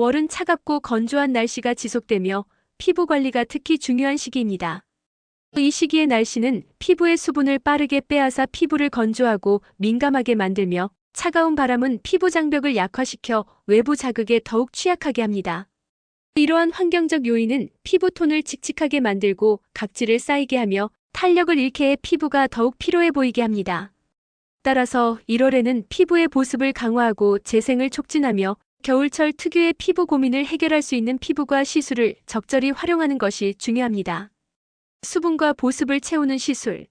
월은 차갑고 건조한 날씨가 지속되며 피부 관리가 특히 중요한 시기입니다. 이 시기의 날씨는 피부의 수분을 빠르게 빼앗아 피부를 건조하고 민감하게 만들며 차가운 바람은 피부 장벽을 약화시켜 외부 자극에 더욱 취약하게 합니다. 이러한 환경적 요인은 피부톤을 칙칙하게 만들고 각질을 쌓이게 하며 탄력을 잃게 해 피부가 더욱 피로해 보이게 합니다. 따라서 1월에는 피부의 보습을 강화하고 재생을 촉진하며 겨울철 특유의 피부 고민을 해결할 수 있는 피부과 시술을 적절히 활용하는 것이 중요합니다. 수분과 보습을 채우는 시술.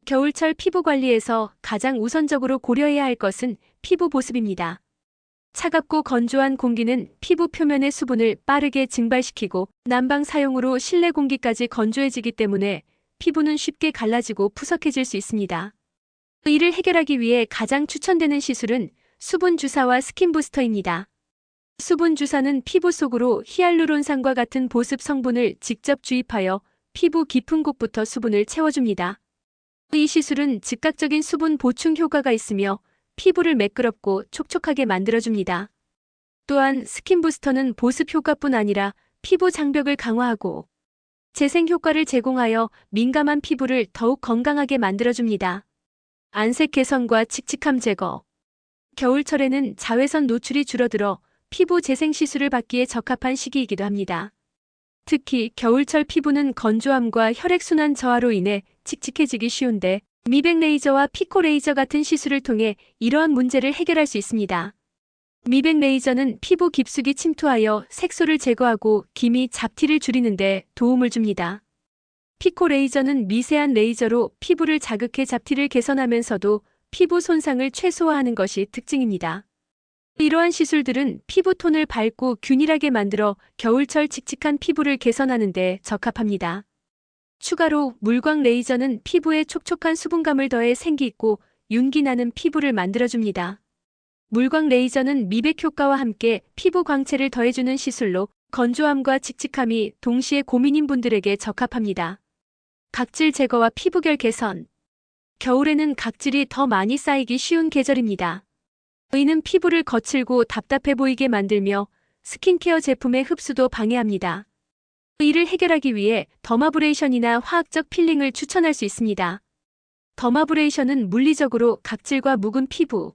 겨울철 피부 관리에서 가장 우선적으로 고려해야 할 것은 피부 보습입니다. 차갑고 건조한 공기는 피부 표면의 수분을 빠르게 증발시키고 난방 사용으로 실내 공기까지 건조해지기 때문에 피부는 쉽게 갈라지고 푸석해질 수 있습니다. 이를 해결하기 위해 가장 추천되는 시술은 수분 주사와 스킨 부스터입니다. 수분 주사는 피부 속으로 히알루론산과 같은 보습 성분을 직접 주입하여 피부 깊은 곳부터 수분을 채워줍니다. 이 시술은 즉각적인 수분 보충 효과가 있으며 피부를 매끄럽고 촉촉하게 만들어줍니다. 또한 스킨 부스터는 보습 효과뿐 아니라 피부 장벽을 강화하고 재생 효과를 제공하여 민감한 피부를 더욱 건강하게 만들어줍니다. 안색 개선과 칙칙함 제거. 겨울철에는 자외선 노출이 줄어들어 피부 재생 시술을 받기에 적합한 시기이기도 합니다. 특히 겨울철 피부는 건조함과 혈액순환 저하로 인해 칙칙해지기 쉬운데 미백 레이저와 피코 레이저 같은 시술을 통해 이러한 문제를 해결할 수 있습니다. 미백 레이저는 피부 깊숙이 침투하여 색소를 제거하고 기미, 잡티를 줄이는 데 도움을 줍니다. 피코 레이저는 미세한 레이저로 피부를 자극해 잡티를 개선하면서도 피부 손상을 최소화하는 것이 특징입니다. 이러한 시술들은 피부톤을 밝고 균일하게 만들어 겨울철 칙칙한 피부를 개선하는 데 적합합니다. 추가로 물광 레이저는 피부에 촉촉한 수분감을 더해 생기 있고 윤기 나는 피부를 만들어줍니다. 물광 레이저는 미백 효과와 함께 피부 광채를 더해주는 시술로 건조함과 칙칙함이 동시에 고민인 분들에게 적합합니다. 각질 제거와 피부결 개선. 겨울에는 각질이 더 많이 쌓이기 쉬운 계절입니다. 이는 피부를 거칠고 답답해 보이게 만들며 스킨케어 제품의 흡수도 방해합니다. 이를 해결하기 위해 더마브레이션이나 화학적 필링을 추천할 수 있습니다. 더마브레이션은 물리적으로 각질과 묵은 피부,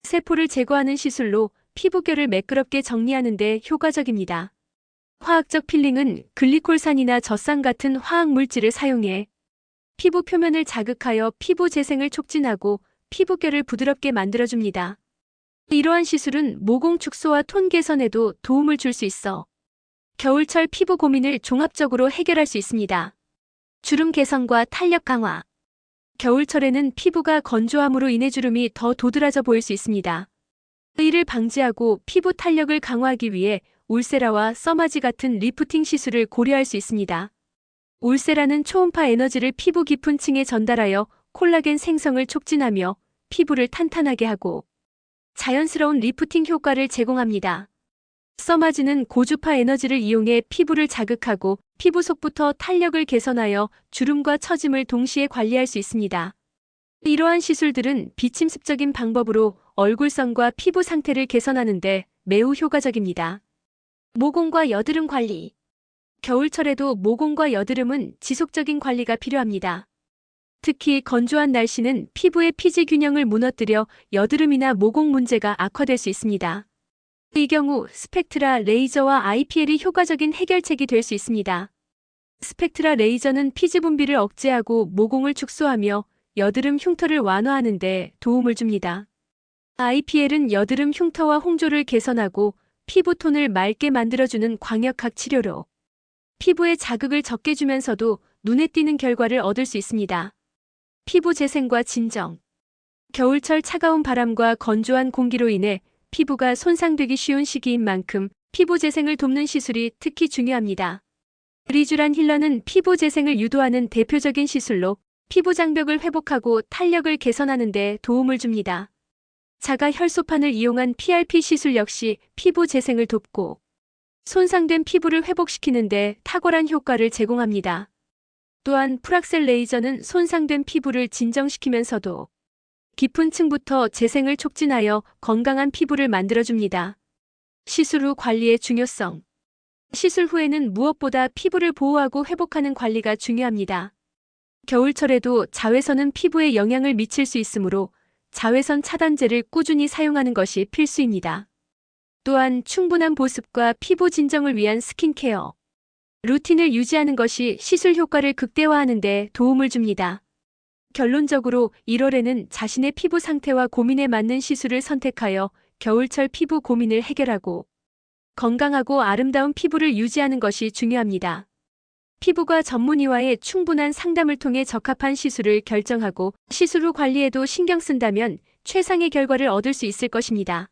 세포를 제거하는 시술로 피부결을 매끄럽게 정리하는 데 효과적입니다. 화학적 필링은 글리콜산이나 젖산 같은 화학 물질을 사용해 피부 표면을 자극하여 피부 재생을 촉진하고 피부결을 부드럽게 만들어줍니다. 이러한 시술은 모공 축소와 톤 개선에도 도움을 줄 수 있어 겨울철 피부 고민을 종합적으로 해결할 수 있습니다. 주름 개선과 탄력 강화. 겨울철에는 피부가 건조함으로 인해 주름이 더 도드라져 보일 수 있습니다. 이를 방지하고 피부 탄력을 강화하기 위해 울세라와 써마지 같은 리프팅 시술을 고려할 수 있습니다. 울세라는 초음파 에너지를 피부 깊은 층에 전달하여 콜라겐 생성을 촉진하며 피부를 탄탄하게 하고 자연스러운 리프팅 효과를 제공합니다. 써마지는 고주파 에너지를 이용해 피부를 자극하고 피부 속부터 탄력을 개선하여 주름과 처짐을 동시에 관리할 수 있습니다. 이러한 시술들은 비침습적인 방법으로 얼굴선과 피부 상태를 개선하는 데 매우 효과적입니다. 모공과 여드름 관리. 겨울철에도 모공과 여드름은 지속적인 관리가 필요합니다. 특히 건조한 날씨는 피부의 피지 균형을 무너뜨려 여드름이나 모공 문제가 악화될 수 있습니다. 이 경우 스펙트라 레이저와 IPL이 효과적인 해결책이 될 수 있습니다. 스펙트라 레이저는 피지 분비를 억제하고 모공을 축소하며 여드름 흉터를 완화하는 데 도움을 줍니다. IPL은 여드름 흉터와 홍조를 개선하고 피부톤을 맑게 만들어주는 광역학 치료로 피부에 자극을 적게 주면서도 눈에 띄는 결과를 얻을 수 있습니다. 피부 재생과 진정. 겨울철 차가운 바람과 건조한 공기로 인해 피부가 손상되기 쉬운 시기인 만큼 피부 재생을 돕는 시술이 특히 중요합니다. 리쥬란 힐러는 피부 재생을 유도하는 대표적인 시술로 피부 장벽을 회복하고 탄력을 개선하는 데 도움을 줍니다. 자가 혈소판을 이용한 PRP 시술 역시 피부 재생을 돕고 손상된 피부를 회복시키는 데 탁월한 효과를 제공합니다. 또한 프락셀 레이저는 손상된 피부를 진정시키면서도 깊은 층부터 재생을 촉진하여 건강한 피부를 만들어줍니다. 시술 후 관리의 중요성. 시술 후에는 무엇보다 피부를 보호하고 회복하는 관리가 중요합니다. 겨울철에도 자외선은 피부에 영향을 미칠 수 있으므로 자외선 차단제를 꾸준히 사용하는 것이 필수입니다. 또한 충분한 보습과 피부 진정을 위한 스킨케어 루틴을 유지하는 것이 시술 효과를 극대화하는 데 도움을 줍니다. 결론적으로 1월에는 자신의 피부 상태와 고민에 맞는 시술을 선택하여 겨울철 피부 고민을 해결하고 건강하고 아름다운 피부를 유지하는 것이 중요합니다. 피부과 전문의와의 충분한 상담을 통해 적합한 시술을 결정하고 시술 후 관리에도 신경 쓴다면 최상의 결과를 얻을 수 있을 것입니다.